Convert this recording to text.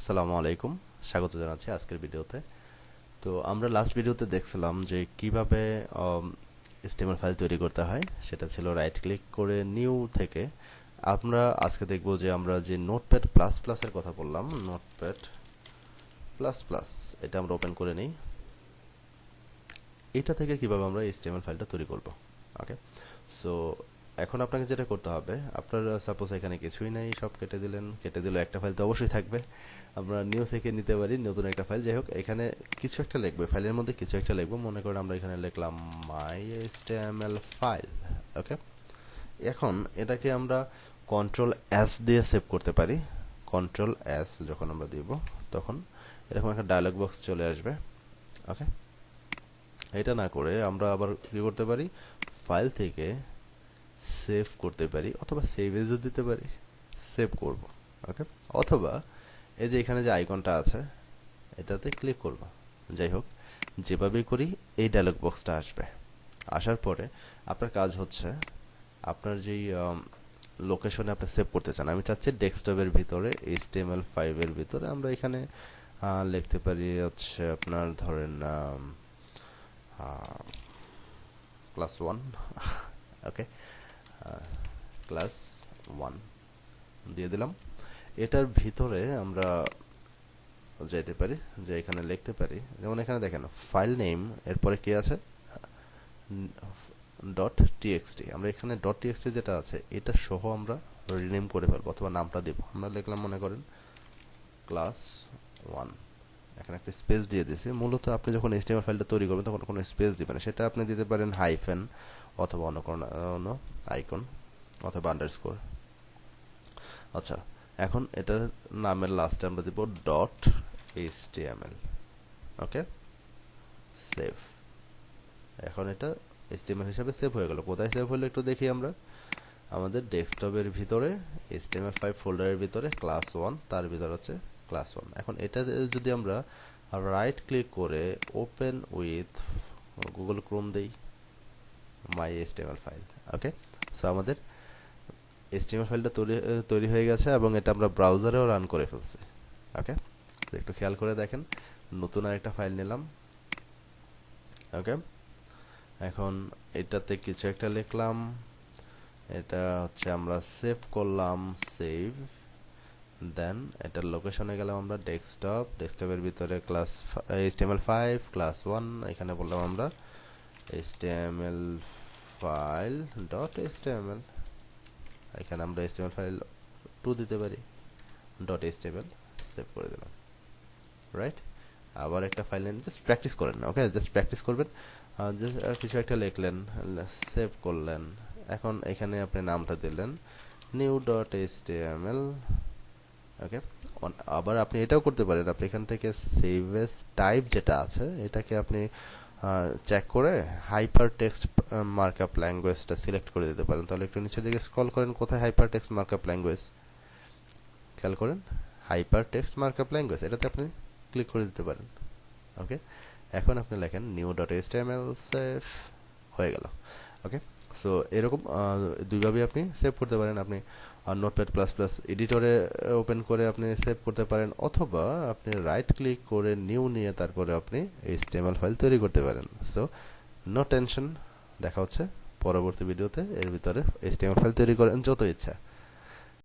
আসসালামু আলাইকুম, স্বাগত জানাচ্ছি আজকের ভিডিওতে। তো আমরা লাস্ট ভিডিওতে দেখছিলাম যে কিভাবে HTML ফাইল তৈরি করতে হয়। সেটা ছিল রাইট ক্লিক করে নিউ থেকে। আমরা আজকে দেখব যে আমরা যে নোটপ্যাড প্লাস প্লাস এর কথা বললাম, নোটপ্যাড প্লাস প্লাস এটা আমরা ওপেন করে নিই। এটা থেকে কিভাবে আমরা HTML ফাইলটা তৈরি করব। ওকে, সো এখন আপনাকে যেটা করতে হবে, আপনার সাপোজ এখানে কিছুই নাই, সব কেটে দিলেন, কেটে দিলে একটা ফাইল তো অবশ্যই থাকবে। আমরা নিউ থেকে নিতে পারি নতুন একটা ফাইল। যাই হোক, এখানে কিছু একটা লিখবো, ফাইলের মধ্যে কিছু একটা লিখবো। মনে করেন আমরা এখানে লিখলাম মাই HTML ফাইল। ওকে, এখন এটাকে আমরা কন্ট্রোল এস দিয়ে সেভ করতে পারি। কন্ট্রোল এস যখন আমরা দিব তখন এরকম একটা ডায়লগ বক্স চলে আসবে। ওকে, এটা না করে আমরা আবার কি করতে পারি, ফাইল থেকে সেভ করতে পারি, অথবা সেভ এজও দিতে পারি, সেভ করব। ওকে, অথবা এই যে এখানে যে আইকনটা আছে এটাতে ক্লিক করব। যাই হোক, যেভাবেই করি এই ডায়লগ বক্সটা আসবে। আসার পরে আপনার কাজ হচ্ছে, আপনার যেই লোকেশনে আপনি সেভ করতে চান, আমি চাচ্ছি ডেস্কটপের ভিতরে HTML5 এর ভিতরে। আমরা এখানে লিখতে পারি হচ্ছে আপনার ধরেন ক্লাস 1। ওকে, ক্লাস 1 দিয়ে দিলাম। এটার ভিতরে আমরা যাইতে পারি, যে এখানে লিখতে পারি, যেমন এখানে দেখেন ফাইল নেম, এরপরে কি আছে ডট টিএক্সটি। আমরা এখানে ডট টিএক্সটি যেটা আছে এটা সহ আমরা রিনেম করে ফেলবো, অথবা নামটা দেব। আমরা লিখলাম মনে করেন ক্লাস 1, এখানে একটা স্পেস দিয়ে দিয়েছি। মূলত আপনি যখন HTML ফাইলটা তৈরি করবেন তখন কোনো স্পেস দিবেন, সেটা আপনি দিতে পারেন হাইফেন, অথবা অন্য কোনো আইকন, অথবা আন্ডারস্কোর। আচ্ছা, এখন এটার নামের লাস্টে আমরা দিব ডট HTML। ওকে, সেভ। এখন এটা HTML হিসাবে সেভ হয়ে গেল। কোথায় সেভ হলো একটু দেখি আমরা। আমাদের ডেস্কটপের ভিতরে HTML5 ফোল্ডারের ভিতরে ক্লাস 1, তার ভিতরে হচ্ছে ক্লাস 1। এখন এটা যদি আমরা রাইট ক্লিক করে ওপেন উইথ গুগল ক্রোম দেই, মাই HTML ফাইল। ওকে, সো আমাদের HTML ফাইলটা তৈরি হয়ে গেছে, এবং এটা আমরা ব্রাউজারেও রান করে ফেলছি। ওকে, তো একটু খেয়াল করে দেখেন, নতুন আরেকটা ফাইল নিলাম। ওকে, এখন এটাতে কিছু একটা লিখলাম, এটা হচ্ছে আমরা সেভ করলাম, সেভ। দেন এটার লোকেশনে গেলাম আমরা ডেস্কটপের ভিতরে ক্লাস HTML5 ক্লাস 1, এখানে বললাম আমরা HTML ফাইল ডট HTML। এখানে আমরা HTML ফাইল 2 দিতে পারি, ডট HTML, সেভ করে দিলাম। রাইট, আবার একটা ফাইল নেন, জাস্ট প্র্যাকটিস করেন। ওকে, জাস্ট প্র্যাকটিস করবেন। কিছু একটা লিখলেন, সেভ করলেন। এখন এখানে আপনি নামটা দিলেন নিউ ডট HTML। ওকে, আবার আপনি এটাও করতে পারেন, আপনি এখান থেকে সেভ এস টাইপ যেটা আছে এটাকে আপনি চেক করে হাইপার টেক্সট মার্কআপ ল্যাঙ্গুয়েজটা সিলেক্ট করে দিতে পারেন। তাহলে একটু নিচের দিকে স্ক্রল করেন, কোথায় হাইপার টেক্সট মার্কআপ ল্যাঙ্গুয়েজ, খেয়াল করেন হাইপার টেক্সট মার্কআপ ল্যাঙ্গুয়েজ, এটাতে আপনি ক্লিক করে দিতে পারেন। ওকে, এখন আপনি লেখেন নিউ ডট HTML, সেভ হয়ে গেল। ওকে, সো এরকম দুইভাবে আপনি সেভ করতে পারেন। আপনি নোটপ্যাড প্লাস প্লাস এডিটরে ওপেন করে আপনি সেভ করতে পারেন, অথবা আপনি রাইট ক্লিক করে নিউ নিয়ে তারপরে আপনি HTML ফাইল তৈরি করতে পারেন। সো নো টেনশন, দেখা হচ্ছে পরবর্তী ভিডিওতে। এর ভিতরে HTML ফাইল তৈরি করেন যত ইচ্ছা।